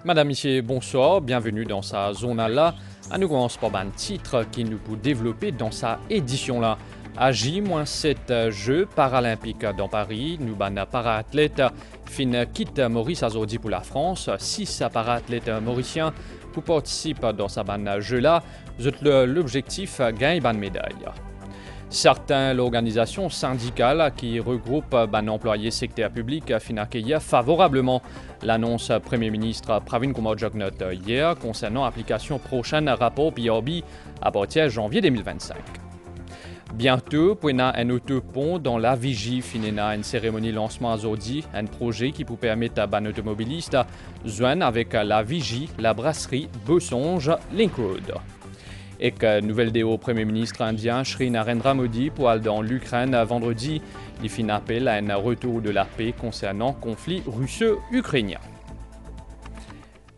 Madame, Monsieur, bonsoir, bienvenue dans sa zone là. À nous commence par un titre qui nous peut développer dans sa édition là. À J-7 Jeux paralympiques dans Paris, nous ban para-athlètes fin quitte Maurice aujourd'hui pour la France. 6 para-athlètes mauriciens pour participer dans sa ban jeu là. L'objectif gagne ban médaille. Certaines organisations syndicales qui regroupent un employé secteur public fin accueillir favorablement l'annonce Premier ministre Pravin Kumar Jugnauth hier concernant l'application prochaine rapport PRB à partir de janvier 2025. Bientôt, pour un autre pont dans la vigie, finira une cérémonie lancement aujourd'hui, un projet qui peut permettre à un automobiliste de joindre avec la vigie, la brasserie Bosonge Link Road. Et que nouvelle idée au Premier ministre indien Shri Narendra Modi pour aller dans l'Ukraine vendredi, il fit un appel à un retour de la paix concernant le conflit russo-ukrainien.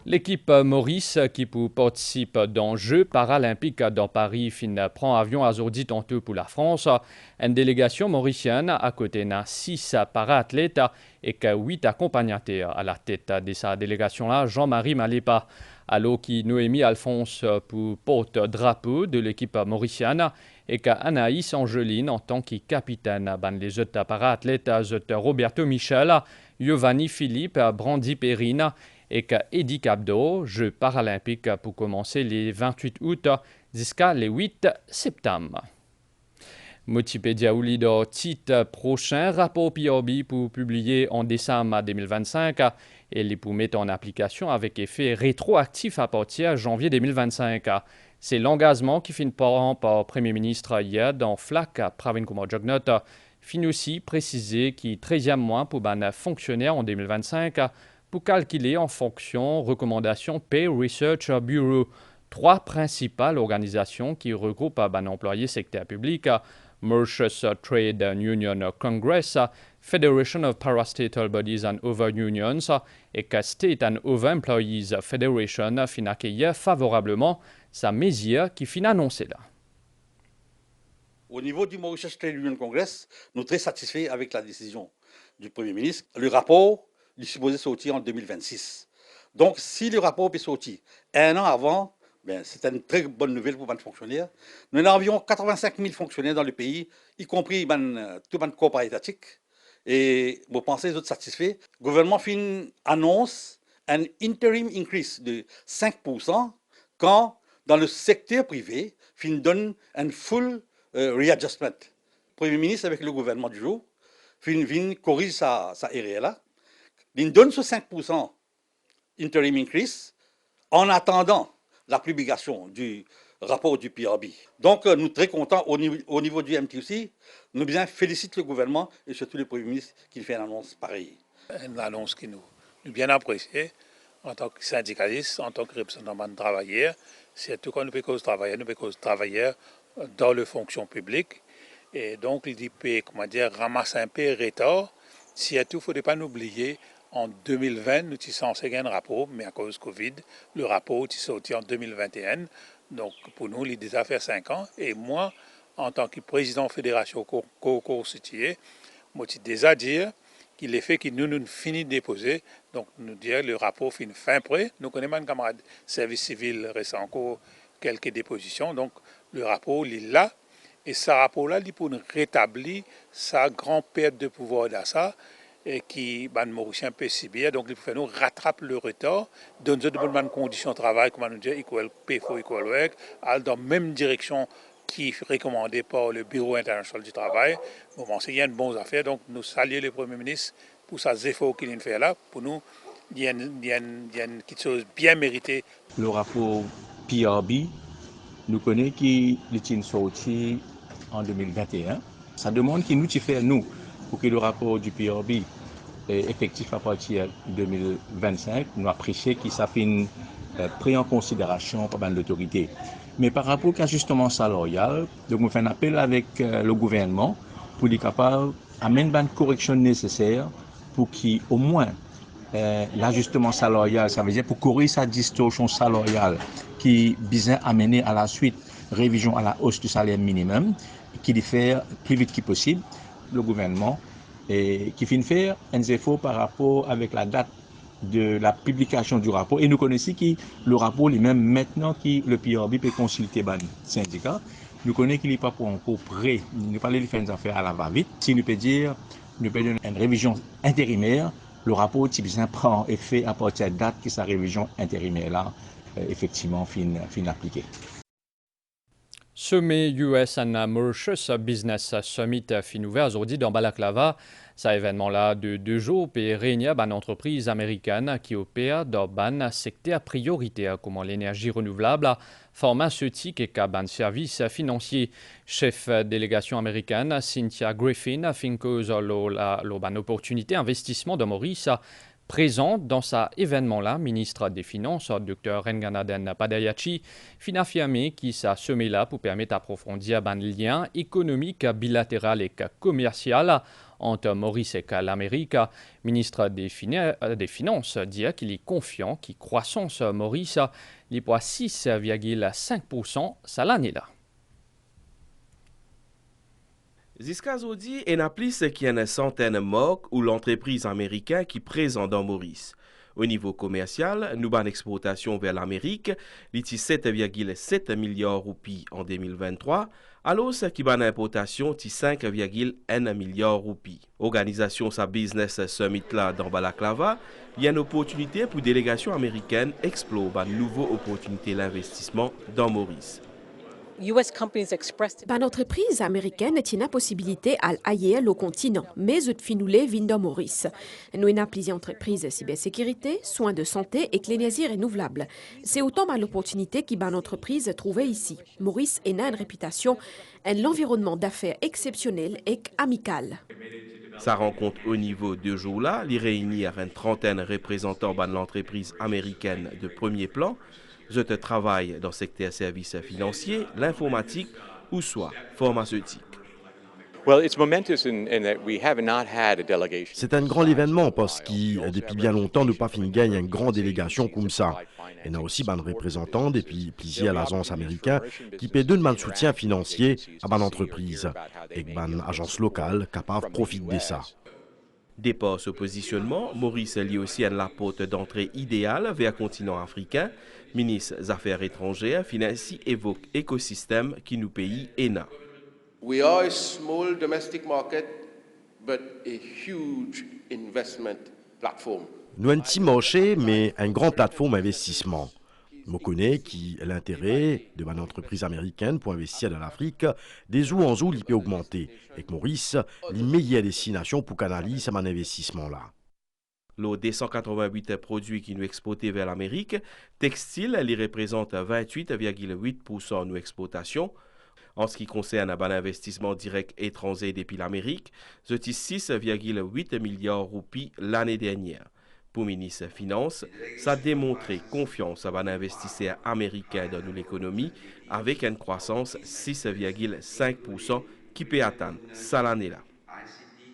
L'équipe Maurice qui participe dans les Jeux paralympiques dans Paris prend avion aujourd'hui tantôt pour la France. Une délégation mauricienne à côté de 6 para-athlètes et 8 accompagnateurs à la tête de sa délégation-là, Jean-Marie Malépa. Alors que Noémie Alphonse pour porte-drapeau de l'équipe mauricienne et qu'Anaïs Angeline en tant que capitaine les autres para-athlètes, Roberto Michel, Giovanni Philippe, Brandy Perrine et qu'Eddie Cabdo, Jeux paralympiques pour commencer les 28 août jusqu'à les 8 septembre. Multipedia ou leader titre prochain rapport PRB pour publier en décembre 2025 et les pour mettre en application avec effet rétroactif à partir de janvier 2025. C'est l'engagement qui finit par le Premier ministre hier dans FLAC Pravin Kumar Jugnauth fin aussi précisé qu'il 13e mois pour un fonctionnaire en 2025 pour calculer en fonction recommandations Pay Research Bureau. 3 principales organisations qui regroupent un employé secteur public, Mauritius Trade Union Congress, Federation of Parastatal Bodies and Other Unions et State and Other Employees Federation fin accueillir favorablement sa mesure qui fin annoncée là. Au niveau du Mauritius Trade Union Congress, nous sommes très satisfaits avec la décision du Premier ministre. Le rapport est supposé sortir en 2026. Donc, si le rapport peut sortir un an avant, c'est une très bonne nouvelle pour les fonctionnaires. Nous avons environ 85 000 fonctionnaires dans le pays, y compris tout le corps étatique. Et vous pensez, vous êtes satisfaits. Le gouvernement annonce un interim increase de 5% quand, dans le secteur privé, donne un full readjustment. Le Premier ministre, avec le gouvernement du jour, corrige sa erreur là. Il donne ce 5% interim increase en attendant la publication du rapport du PRB. Donc, nous sommes très contents au niveau du MTC. Nous bien félicitons le gouvernement et surtout le Premier ministre qui fait une annonce pareille. Une annonce qui nous bien appréciée en tant que syndicaliste, en tant que représentant de travailleurs. C'est tout quand nous pécons travailleurs dans la fonction publique. Et donc, il dit, ramasser un peu retard. Surtout, il ne faudrait pas oublier. En 2020, nous sommes censés gagner un rapport, mais à cause du Covid, le rapport est sorti en 2021. Donc, pour nous, il a déjà fait 5 ans. Et moi, en tant que président de la fédération constituée, moi, je déjà dire qu'il est fait que nous finissons de déposer. Donc, nous dire le rapport finit fin prêt. Nous connaissons un camarade service civil récent encore quelques dépositions. Donc, le rapport, il est là. Et ce rapport-là, il pour nous rétablir sa grande perte de pouvoir d'achat. Et qui, les Mauriciens peuvent subir. Donc, il faut nous rattraper le retard, donner de bonnes conditions de travail, comme on dit, equal pay for equal work, aller dans la même direction qui est recommandée par le Bureau international du travail. Bon, c'est une bonne affaire. Donc, nous saluons le Premier ministre pour ses efforts qu'il fait là. Pour nous, il y a quelque chose de bien mérité. Le rapport PRB, nous connaissons qu'il est sorti en 2021. Ça demande qu'il nous fait, nous, pour que le rapport du PRB est effectif à partir de 2025, nous apprécions qu'il s'affine pris en considération par l'autorité. Mais par rapport à l'ajustement salarial, donc nous faisons un appel avec le gouvernement pour être capable d'amener une correction nécessaire pour qu'au moins l'ajustement salarial, ça veut dire pour corriger sa distorsion salariale qui vise à amener à la suite révision à la hausse du salaire minimum, qui le fait plus vite que possible. Le gouvernement et qui finit faire un effort par rapport avec la date de la publication du rapport. Et nous connaissons que le rapport lui-même, maintenant que le PRB peut consulter le syndicat, nous connaissons qu'il n'est pas pour encore prêt. Nous parlons de faire des affaires à la va-vite. Si nous peut dire, nous peut donner une révision intérimaire, le rapport typiquement prend effet à partir de la date que sa révision intérimaire-là, effectivement, fin appliquée. Sommet US and Mauritius Business Summit fin ouvert aujourd'hui dans Balaclava. Cet événement-là de 2 jours peut réunir une entreprise américaine qui opère dans un secteur prioritaire comme l'énergie renouvelable, pharmaceutique et un service financier. Chef délégation américaine Cynthia Griffin fin cause une opportunité d'investissement de Maurice. Présente dans cet événement-là, ministre des Finances, Dr. Renganaden Padayachi, fin affirmé qu'il s'est semé là pour permettre d'approfondir un lien économique, bilatéral et commercial entre Maurice et l'Amérique. Ministre des Finances dit qu'il est confiant que la croissance Maurice est pour 6,5% l'année-là. Jusqu'à aujourd'hui, il y a plus qu'il centaines de morts ou l'entreprise américaine qui présente dans Maurice. Au niveau commercial, nous avons une exportation vers l'Amérique, qui 7,7 milliards de roupies en 2023, alors qu'il y a une importation de 5,1 milliards de roupies. Organisation sa Business Summit là dans Balaclava, il y a une opportunité pour délégation américaine explorer une nouvelle opportunité d'investissement dans Maurice. L'entreprise américaine a une possibilité à ailleurs le continent, mais nous finouler dans Maurice. Nous avons plusieurs entreprises cybersécurité, soins de santé et l'énergie renouvelable. C'est autant l'opportunité que l'entreprise trouvée ici. Maurice a une réputation, un environnement d'affaires exceptionnel et amical. Sa rencontre au niveau de jour-là, il réunit une trentaine de représentants de l'entreprise américaine de premier plan. Je travaille dans le secteur services financiers, l'informatique ou soit pharmaceutique. C'est un grand événement parce que depuis bien longtemps, nous pas fini gagner une grande délégation comme ça. Et nous avons aussi des représentants depuis plusieurs agences américaines qui paient de soutien financier à l'entreprise et des agences locales capables de profiter de ça. Départ ce positionnement, Maurice lie aussi à la porte d'entrée idéale vers le continent africain. Ministre des Affaires étrangères, Financi évoque écosystème qui nous pays ENA. We are a small domestic market, but a huge investment platform. Nous avons un petit marché, mais une grande plateforme d'investissement. Je connais qui l'intérêt de mon entreprise américaine pour investir dans l'Afrique, des jours en jours, il peut augmenter. Et que Maurice, les meilleures destinations pour canaliser mon investissement-là. L'eau des 188 produits qui nous exportés vers l'Amérique, textile, les représente 28,8% de nos exportations. En ce qui concerne l'investissement direct étranger depuis l'Amérique, c'était 6,8 milliards de roupies l'année dernière. Pour le ministre des Finances, ça a démontré confiance à l'investisseur américain dans l'économie avec une croissance de 6,5% qui peut atteindre ça l'année-là.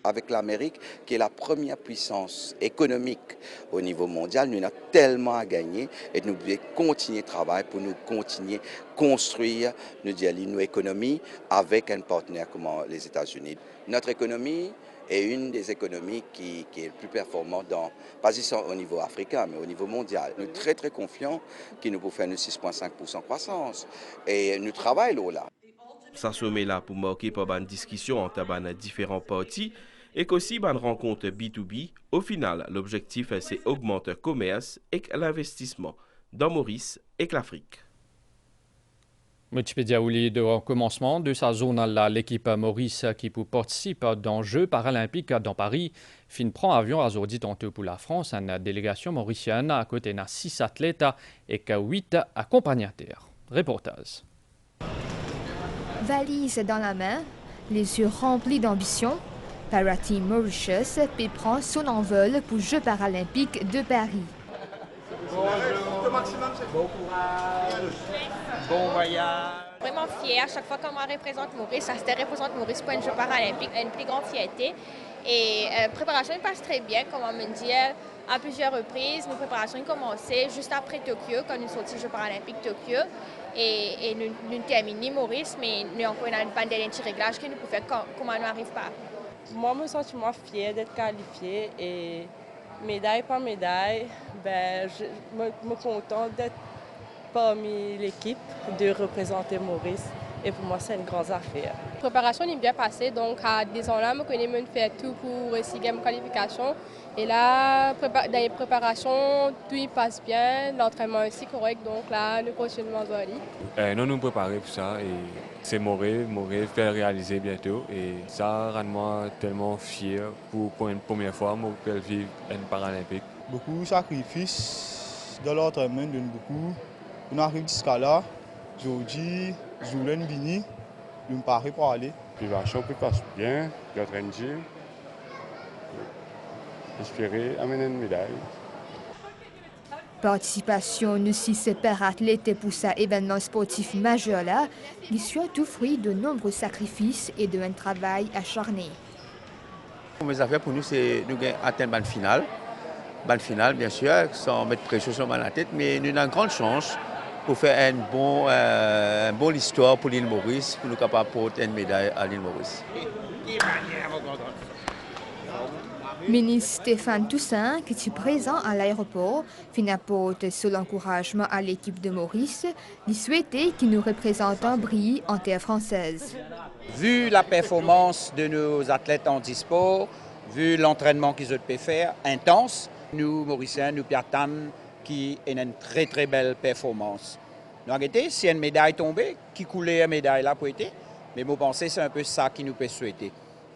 Avec l'Amérique, qui est la première puissance économique au niveau mondial, nous avons tellement à gagner et nous devons continuer de travailler pour nous continuer à construire nos économies avec un partenaire comme les États-Unis. Notre économie est une des économies qui est le plus performante, pas seulement au niveau africain, mais au niveau mondial. Nous sommes très confiants que nous pouvons faire une 6,5% de croissance et nous travaillons là. Ça sommet là pour marquer par une discussion entre différents partis et qu'aussi une rencontre B2B. Au final, l'objectif c'est augmenter le commerce et l'investissement dans Maurice et l'Afrique. Multipédia Ouli de commencement de sa zone-là, l'équipe Maurice qui participe dans les Jeux paralympiques dans Paris fin prend avion aujourd'hui tantôt pour la France, une délégation mauricienne à côté de 6 athlètes et 8 accompagnateurs. Reportage. Valise dans la main, les yeux remplis d'ambition, Parateam Mauritius prend son envol pour les Jeux paralympiques de Paris. Bon courage, bon voyage. Vraiment fière, chaque fois qu'on représente Maurice, ça se représente Maurice pour un Jeux paralympique, une plus grande fierté. Et préparation passe très bien, comme on me dit, à plusieurs reprises. Nos préparations ont commencé juste après Tokyo, quand nous sommes aux Jeux paralympiques Tokyo. Et nous terminons Maurice, mais nous avons encore une dernière petit réglage que nous pouvons faire comme on n'arrive pas. Moi, je me sens fière d'être qualifiée et médaille par médaille, ben, je me contente d'être parmi l'équipe, de représenter Maurice. Et pour moi, c'est une grande affaire. La préparation est bien passée, donc à des ans là, je connais faire tout pour réussir la qualification. Et là, dans les préparations, tout y passe bien, l'entraînement est aussi correct, donc là, nous continuons à aller. Nous nous préparons pour ça et c'est Moré fait réaliser bientôt et ça rend moi tellement fier pour une première fois moi pour vivre une Paralympique. Beaucoup de sacrifices dans l'entraînement, beaucoup. On arrive jusqu'à là, aujourd'hui, je voulais une bini, je me parie pour aller. Puis la chose passe bien, l'entraînement, espérer amener une médaille. Participation de 6 athlètes pour cet événement sportif majeur là, il soit tout fruit de nombreux sacrifices et d'un travail acharné. Mes affaires pour nous, c'est de atteindre la finale. La finale, bien sûr, sans mettre pression sur la tête, mais nous avons une grande chance pour faire une bonne histoire pour l'île Maurice, pour nous capables de porter une médaille à l'île Maurice. Ministre Stéphane Toussaint, qui est présent à l'aéroport, fin apporte son encouragement à l'équipe de Maurice, lui souhaitait que nos représentants brillent en terre française. Vu la performance de nos athlètes en e-sport, vu l'entraînement qu'ils ont pu faire, intense, nous, Mauriciens, nous permettons qui est une très très belle performance. Nous avons été, si une médaille tombée, qui coulait une médaille là pour être, mais vous pensez c'est un peu ça qui nous peut souhaiter.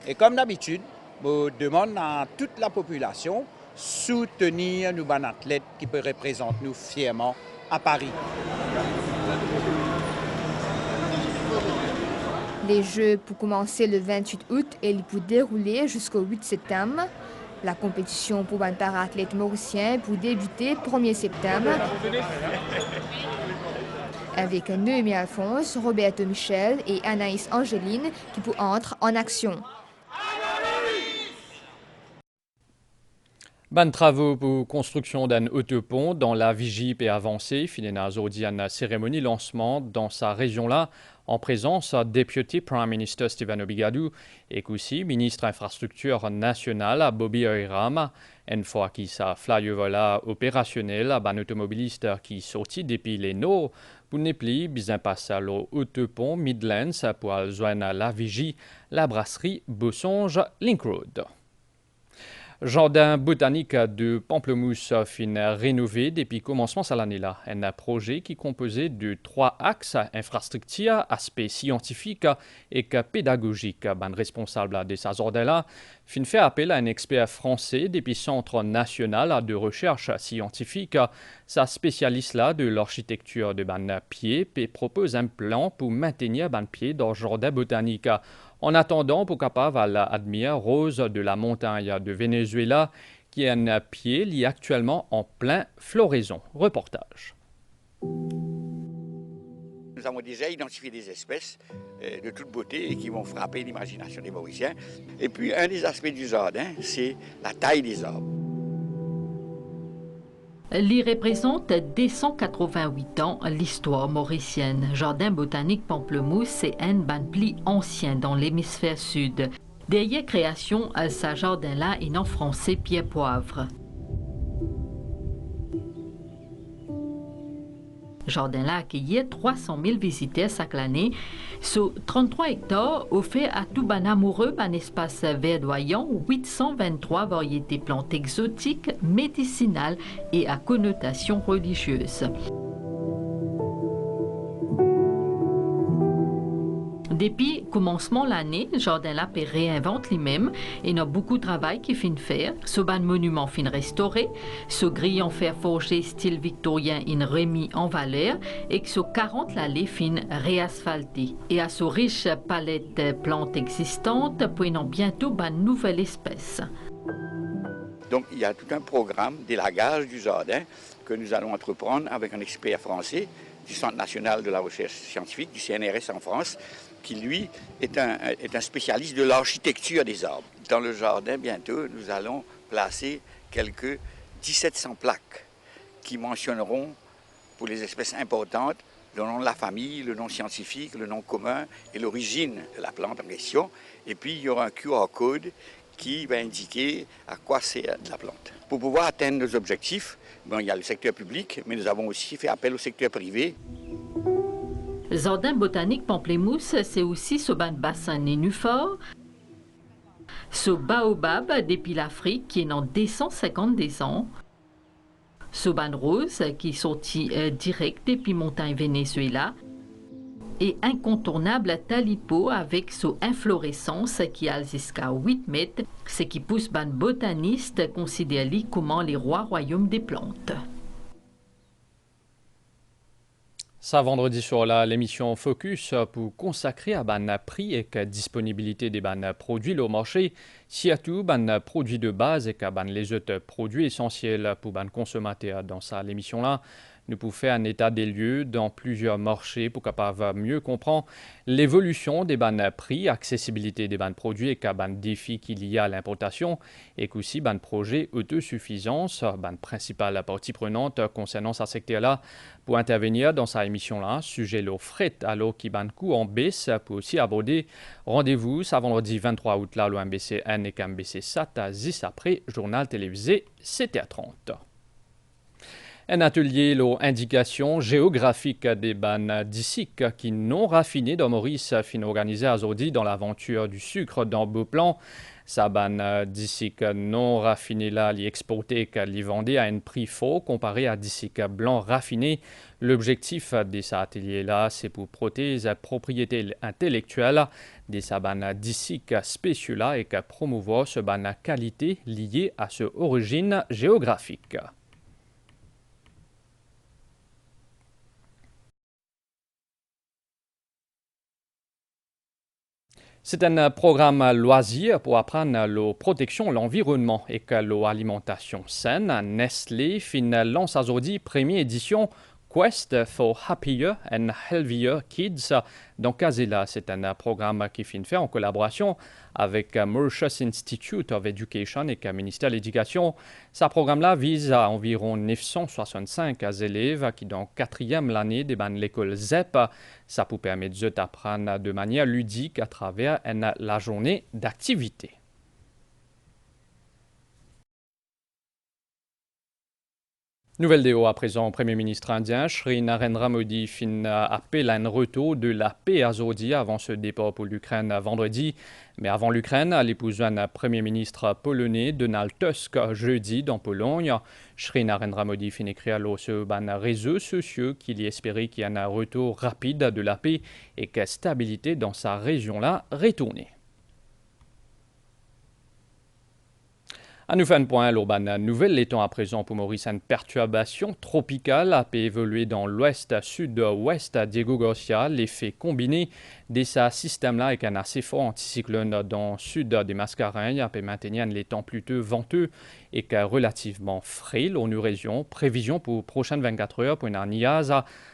Et comme d'habitude, je demande à toute la population de soutenir nos bons athlètes qui peuvent représenter nous fièrement à Paris. Les Jeux pour commencer le 28 août et ils pour dérouler jusqu'au 8 septembre. La compétition pour les para-athlètes mauriciens pour débuter 1er septembre. Avec Noémie Alphonse, Roberto Michel et Anaïs Angéline qui entrent en action. Ban travaux pour construction d'un autopont dans la Vigie et avancée, finina aujourd'hui une cérémonie lancement dans sa région-là en présence du député Prime Minister Stephen Obigadou et aussi ministre infrastructure nationale Bobby Oiram. Une fois qu'il sa flyover opérationnel, un automobiliste qui sortit depuis les Nord pour ne plus bien passer l'autopont Midlands pour joindre la Vigie, la brasserie Bossonge Link Road. Jardin botanique de Pamplemousse fin rénové depuis commencement de l'année-là. Un projet qui est composé de 3 axes, infrastructure, aspect scientifique et pédagogique. Le responsable de ce jardin-là fin fait appel à un expert français depuis Centre national de recherche scientifique. Sa spécialiste-là de l'architecture de ban pied et propose un plan pour maintenir ban pied dans le jardin botanique. En attendant, pour capable admirer Rose de la montagne de Venezuela, qui est un pied lié actuellement en plein floraison. Reportage. Nous avons déjà identifié des espèces de toute beauté et qui vont frapper l'imagination des Mauriciens. Et puis, un des aspects du jardin, c'est la taille des arbres. Il représente dès 188 ans l'histoire mauricienne. Jardin botanique Pamplemousse, c'est un ban pli ancien dans l'hémisphère sud. Derrière création, ce jardin-là est en français Pierre Poivre. Jardin-là accueillait 300 000 visiteurs chaque année. Sur 33 hectares, offert à tout ban amoureux un espace verdoyant, 823 variétés plantes exotiques, médicinales et à connotation religieuse. Depuis commencement l'année, le jardin-là réinvente lui-même et il y a beaucoup de travail qui fin faire. Ce ban monument fin restauré, ce grille en fer forgé style victorien in remis en valeur et que ce 40 l'allée fin réasphalté. Et à ce riche palette de plantes existantes, pouvant bientôt ban nouvelle espèce. Donc il y a tout un programme d'élagage du jardin que nous allons entreprendre avec un expert français du Centre national de la recherche scientifique, du CNRS en France, qui lui est un spécialiste de l'architecture des arbres. Dans le jardin, bientôt, nous allons placer quelques 1700 plaques qui mentionneront pour les espèces importantes le nom de la famille, le nom scientifique, le nom commun et l'origine de la plante en question. Et puis il y aura un QR code qui va indiquer à quoi sert la plante. Pour pouvoir atteindre nos objectifs, il y a le secteur public, mais nous avons aussi fait appel au secteur privé. Jardin botanique Pamplemousse, c'est aussi ce bassin nénuphar, ce baobab depuis l'Afrique qui est dans 250 ans, ce rose qui est sorti direct depuis montagne Venezuela, et incontournable talipo avec son inflorescence qui a jusqu'à 8 mètres, ce qui pousse ban botaniste considérer comme les rois royaumes des plantes. Ça, vendredi sur l'émission Focus pour consacrer à ban prix et que disponibilité des ban produits au marché, surtout ban produits de base et que ban les autres produits essentiels pour ban consommateurs. Dans ça, l'émission-là, nous pouvons faire un état des lieux dans plusieurs marchés pour capable mieux comprendre l'évolution des ban prix, accessibilité des ban produits et ban défis qu'il y a à l'importation et qu'aussi ban projet autosuffisance, ban principale partie prenante concernant ce secteur-là pour intervenir dans sa émission-là, sujet le fret alors qui ban coût en baisse pour aussi aborder rendez-vous ce vendredi 23 août là le MBC-N et MBC SAT à 10 après journal télévisé 7h30. Un atelier l'indication géographique des ban d'issic qui non raffinés dans Maurice fin organisé aujourd'hui dans l'aventure du sucre dans Beauplan. Sa ban d'issic non raffiné là, l'y exporté qu'elle vendait à un prix faux comparé à d'issic blanc raffiné. L'objectif de cet atelier-là, c'est pour protéger la propriété intellectuelle de sa ban d'issic spéciaux-là et que promouvoir ce ban qualité liée à son origine géographique. C'est un programme loisir pour apprendre la protection de l'environnement et que l'alimentation saine. Nestlé lance aujourd'hui première édition Quest for Happier and Healthier Kids. Donc, c'est un programme qui fait en collaboration avec Mauritius Institute of Education et le ministère de l'Éducation. Ce programme-là vise à environ 965 élèves qui, dans la 4e année de l'école ZEP, ça peut permettre d'apprendre de manière ludique à travers la journée d'activité. Nouvelle déo à présent, Premier ministre indien Shri Narendra Modi appelle à un retour de la paix à aujourd'hui avant ce départ pour l'Ukraine vendredi. Mais avant l'Ukraine, l'épouse d'un Premier ministre polonais Donald Tusk jeudi dans Pologne. Shri Narendra Modi écrire sur les réseaux sociaux qu'il y espérait qu'il y ait un retour rapide de la paix et que la stabilité dans sa région-là retournée. À nous faire un point, l'urban nouvelle l'étant à présent pour Maurice, une perturbation tropicale a pu évoluer dans l'ouest, sud-ouest Diego Garcia. L'effet combiné de ce système-là avec un assez fort anticyclone dans le sud des Mascareignes a pu maintenir les temps plutôt venteux et relativement frais dans nos régions. Prévision pour les prochaines 24 heures pour une niaise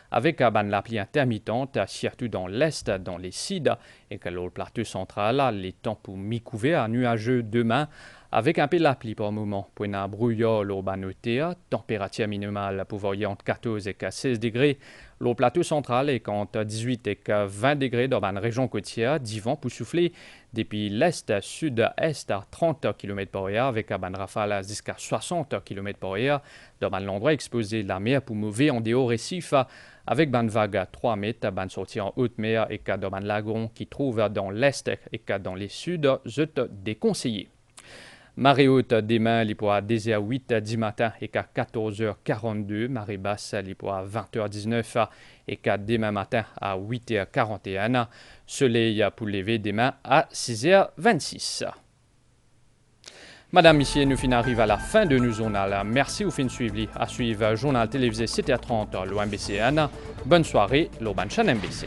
avec la pluie intermittente, surtout dans l'est, dans les sides et que le plateau central, les temps pour mi-couvert, nuageux demain. Avec un peu de la pluie par moment, pour un brouillard l'urbanoté, température minimale pour varier entre 14 et 16 degrés. Le plateau central est entre 18 et 20 degrés dans la région côtière, vent pour souffler depuis l'est, sud-est à 30 km/h avec un rafale jusqu'à 60 km/h. Dans l'endroit exposé, la mer pour mouver en dehors récif avec une vague à 3 mètres, une sortie en haute mer et dans un lagon qui trouve dans l'est et dans les suds, déconseillé. Marée haute demain, il pourra à 10h08 du matin et qu'à 14h42. Marée basse, il pourra à 20h19 et qu'à demain matin à 8h41. Soleil pour lever demain à 6h26. Madame, Monsieur, nous arrivons à la fin de nos journal. Merci au fin de suivre. À suivre journal télévisé 7h30 l'OMBC. Bonne soirée, l'Urban Chan MBC.